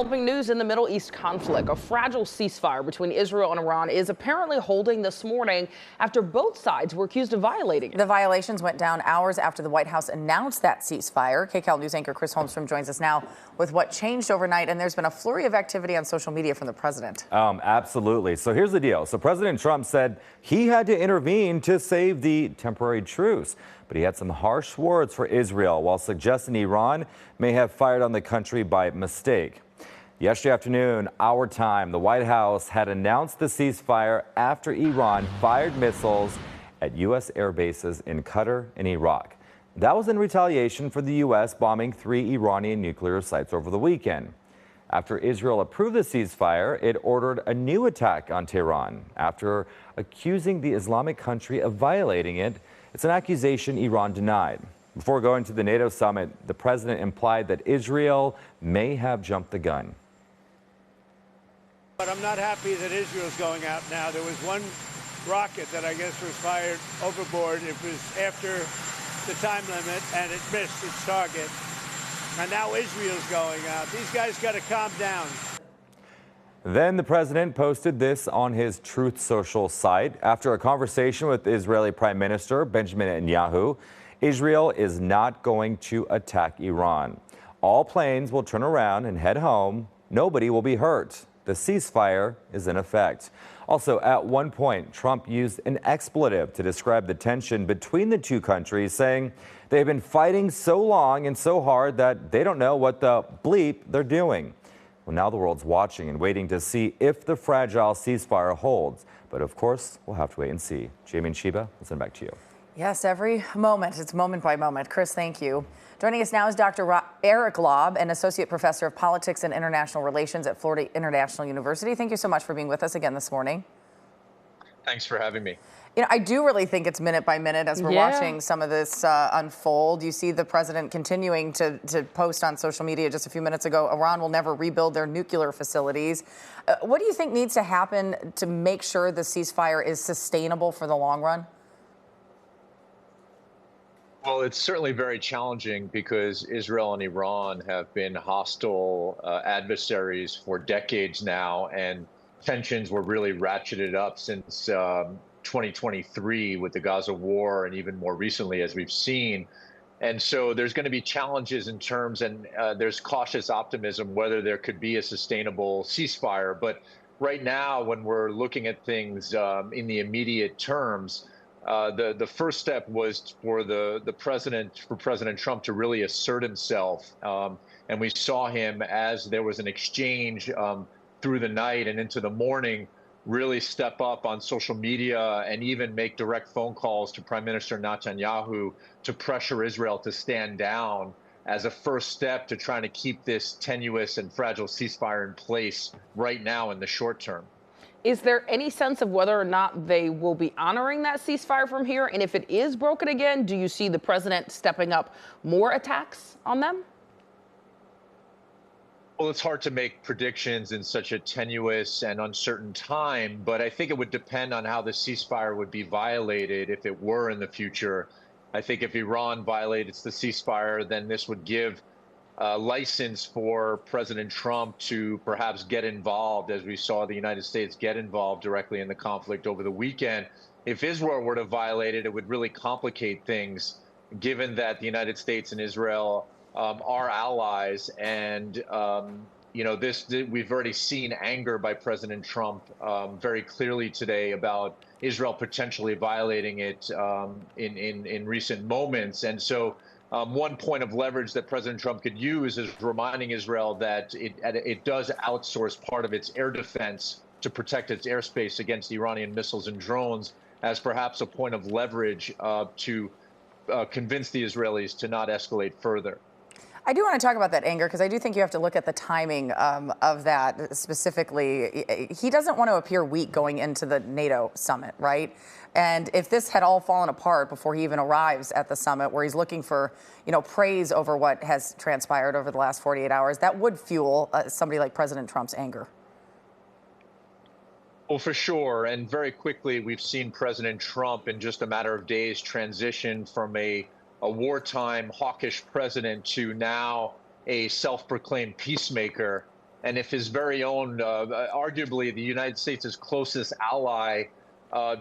Developing news in the Middle East conflict. A fragile ceasefire between Israel and Iran is apparently holding this morning after both sides were accused of violating it. The violations went down hours after the White House announced that ceasefire. KCAL News anchor Chris Holmstrom joins us now with what changed overnight, and there's been a flurry of activity on social media from the president. Absolutely. So here's the deal. So President Trump said he had to intervene to save the temporary truce, but he had some harsh words for Israel while suggesting Iran may have fired on the country by mistake. Yesterday afternoon, our time, the White House had announced the ceasefire after Iran fired missiles at U.S. air bases in Qatar and Iraq. That was in retaliation for the U.S. bombing 3 Iranian nuclear sites over the weekend. After Israel approved the ceasefire, it ordered a new attack on Tehran after accusing the Islamic country of violating it. It's an accusation Iran denied. Before going to the NATO summit, the president implied that Israel may have jumped the gun. But I'm not happy that Israel's going out now. There was one rocket that I guess was fired overboard. It was after the time limit, and it missed its target. And now Israel's going out. These guys got to calm down. Then the president posted this on his Truth social site. After a conversation with Israeli Prime Minister Benjamin Netanyahu, Israel is not going to attack Iran. All planes will turn around and head home. Nobody will be hurt. The ceasefire is in effect. Also, at one point, Trump used an expletive to describe the tension between the two countries, saying they've been fighting so long and so hard that they don't know what the bleep they're doing. Well, now the world's watching and waiting to see if the fragile ceasefire holds. But of course, we'll have to wait and see. Jamie and Sheba, we'll send it back to you. Yes, every moment. It's moment by moment. Chris, thank you. Joining us now is Dr. Eric Laub, an associate professor of politics and international relations at Florida International University. Thank you so much for being with us again this morning. Thanks for having me. You know, I do really think it's minute by minute as we're watching some of this unfold. You see the president continuing to post on social media just a few minutes ago, Iran will never rebuild their nuclear facilities. What do you think needs to happen to make sure the ceasefire is sustainable for the long run? Well, it's certainly very challenging because Israel and Iran have been hostile adversaries for decades now, and tensions were really ratcheted up since 2023 with the Gaza war, and even more recently, as we've seen. And so there's going to be challenges in terms, and there's cautious optimism whether there could be a sustainable ceasefire. But right now, when we're looking at things in the immediate terms, the first step was for President Trump to really assert himself. And we saw him, as there was an exchange through the night and into the morning, really step up on social media and even make direct phone calls to Prime Minister Netanyahu to pressure Israel to stand down as a first step to trying to keep this tenuous and fragile ceasefire in place right now in the short term. Is there any sense of whether or not they will be honoring that ceasefire from here? And if it is broken again, do you see the president stepping up more attacks on them? Well, it's hard to make predictions in such a tenuous and uncertain time, but I think it would depend on how the ceasefire would be violated if it were in the future. I think if Iran violates the ceasefire, then this would give license for President Trump to perhaps get involved, as we saw the United States get involved directly in the conflict over the weekend. If Israel were to violate it, it would really complicate things, given that the United States and Israel are allies. And, you know, we've already seen anger by President Trump very clearly today about Israel potentially violating it in recent moments. And so one point of leverage that President Trump could use is reminding Israel that it does outsource part of its air defense to protect its airspace against Iranian missiles and drones, as perhaps a point of leverage to convince the Israelis to not escalate further. I do want to talk about that anger, because I do think you have to look at the timing of that specifically. He doesn't want to appear weak going into the NATO summit, right? And if this had all fallen apart before he even arrives at the summit, where he's looking for, you know, praise over what has transpired over the last 48 hours, that would fuel somebody like President Trump's anger. Well, for sure. And very quickly, we've seen President Trump in just a matter of days transition from a wartime hawkish president to now a self-proclaimed peacemaker And if his very own, arguably the United States' closest ally,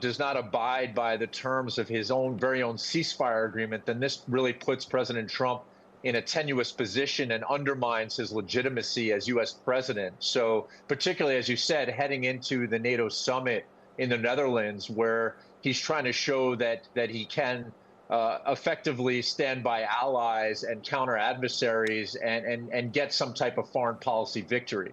does not abide by the terms of his own very own ceasefire agreement, then this really puts President Trump in a tenuous position and undermines his legitimacy as U.S. president. So particularly, as you said, heading into the NATO summit in the Netherlands, where he's trying to show that he can effectively stand by allies and counter adversaries and get some type of foreign policy victory.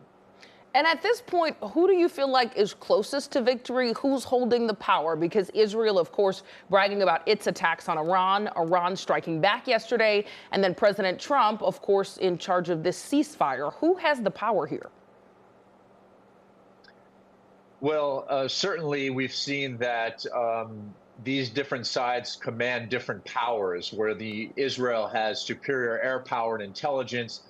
And at this point, who do you feel like is closest to victory? Who's holding the power? Because Israel, of course, bragging about its attacks on Iran striking back yesterday, and then President Trump, of course, in charge of this ceasefire. Who has the power here? Well, certainly we've seen that these different sides command different powers, where Israel has superior air power and intelligence,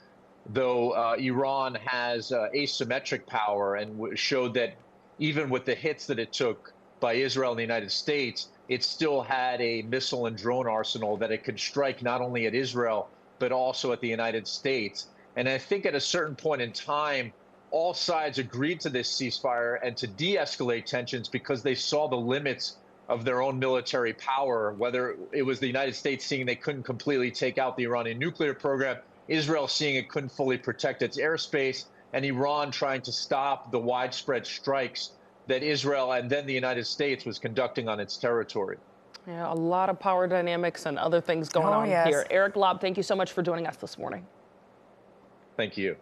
though Iran has asymmetric power and showed that even with the hits that it took by Israel and the United States, it still had a missile and drone arsenal that it could strike not only at Israel, but also at the United States. And I think at a certain point in time, all sides agreed to this ceasefire and to de-escalate tensions because they saw the limits of their own military power, whether it was the United States seeing they couldn't completely take out the Iranian nuclear program, Israel seeing it couldn't fully protect its airspace, and Iran trying to stop the widespread strikes that Israel and then the United States was conducting on its territory. Yeah, a lot of power dynamics and other things going on yes. here. Eric Lobb, thank you so much for joining us this morning. Thank you.